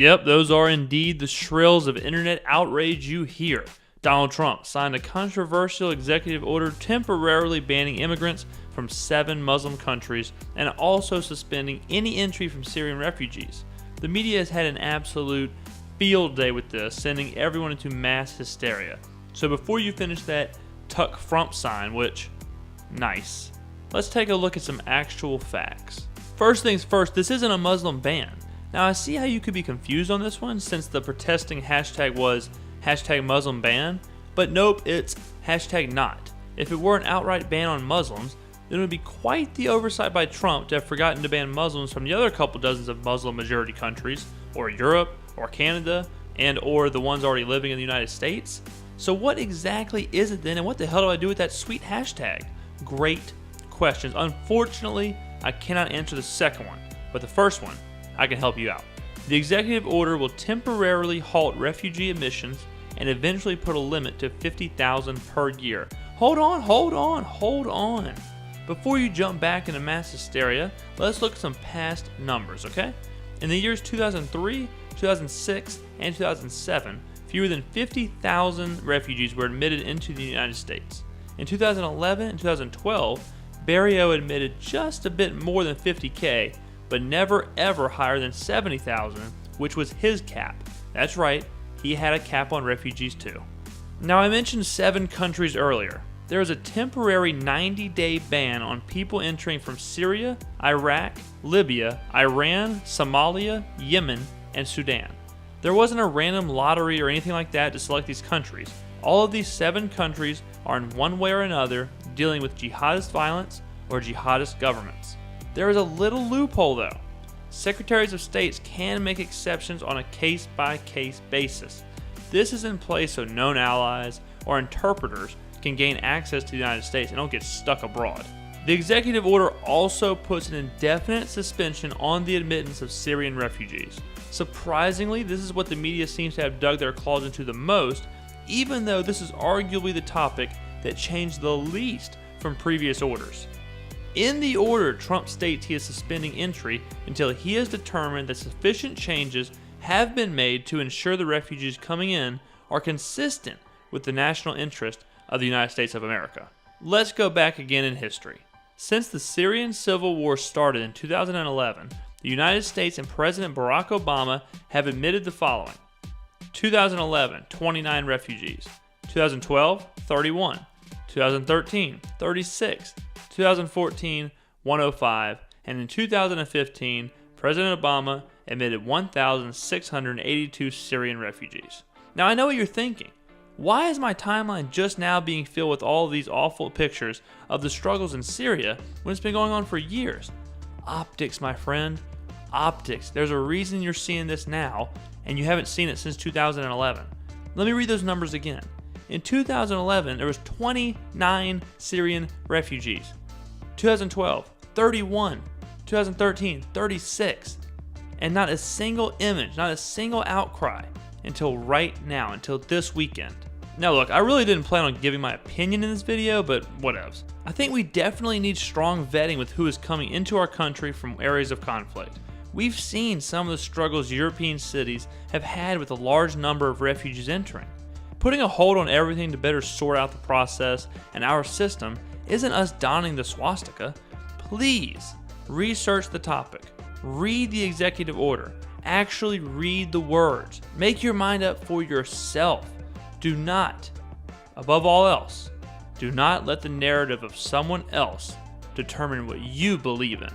Yep, those are indeed the shrills of internet outrage you hear. Donald Trump signed a controversial executive order temporarily banning immigrants from 7 Muslim countries and also suspending any entry from Syrian refugees. The media has had an absolute field day with this, sending everyone into mass hysteria. So before you finish that Tuck Frump sign, which, nice, let's take a look at some actual facts. First things first, this isn't a Muslim ban. Now I see how you could be confused on this one since the protesting hashtag was #MuslimBan, but nope, it's #not. If it were an outright ban on Muslims, then it would be quite the oversight by Trump to have forgotten to ban Muslims from the other couple dozens of Muslim majority countries, or Europe, or Canada, and or the ones already living in the United States. So what exactly is it then, and what the hell do I do with that sweet hashtag? Great questions. Unfortunately, I cannot answer the second one, but the first one, I can help you out. The executive order will temporarily halt refugee admissions and eventually put a limit to 50,000 per year. Hold on. Before you jump back into mass hysteria, let's look at some past numbers, okay? In the years 2003, 2006, and 2007, fewer than 50,000 refugees were admitted into the United States. In 2011 and 2012, Barrio admitted just a bit more than 50K, but never ever higher than 70,000, which was his cap. That's right, he had a cap on refugees too. Now I mentioned 7 countries earlier. There is a temporary 90-day ban on people entering from Syria, Iraq, Libya, Iran, Somalia, Yemen, and Sudan. There wasn't a random lottery or anything like that to select these countries. All of these 7 countries are in one way or another dealing with jihadist violence or jihadist governments. There is a little loophole though. Secretaries of States can make exceptions on a case-by-case basis. This is in place so known allies or interpreters can gain access to the United States and don't get stuck abroad. The executive order also puts an indefinite suspension on the admittance of Syrian refugees. Surprisingly, this is what the media seems to have dug their claws into the most, even though this is arguably the topic that changed the least from previous orders. In the order, Trump states he is suspending entry until he has determined that sufficient changes have been made to ensure the refugees coming in are consistent with the national interest of the United States of America. Let's go back again in history. Since the Syrian civil war started in 2011, the United States and President Barack Obama have admitted the following. 2011, 29 refugees. 2012, 31. 2013, 36. 2014, 105, and in 2015, President Obama admitted 1,682 Syrian refugees. Now I know what you're thinking. Why is my timeline just now being filled with all of these awful pictures of the struggles in Syria when it's been going on for years? Optics, my friend. Optics. There's a reason you're seeing this now, and you haven't seen it since 2011. Let me read those numbers again. In 2011, there was 29 Syrian refugees. 2012, 31. 2013, 36. And not a single image, not a single outcry until right now, until this weekend. Now look, I really didn't plan on giving my opinion in this video, but whatevs. I think we definitely need strong vetting with who is coming into our country from areas of conflict. We've seen some of the struggles European cities have had with a large number of refugees entering. Putting a hold on everything to better sort out the process and our system isn't us donning the swastika. Please research the topic, read the executive order, actually read the words, make your mind up for yourself. Do not, above all else, do not let the narrative of someone else determine what you believe in.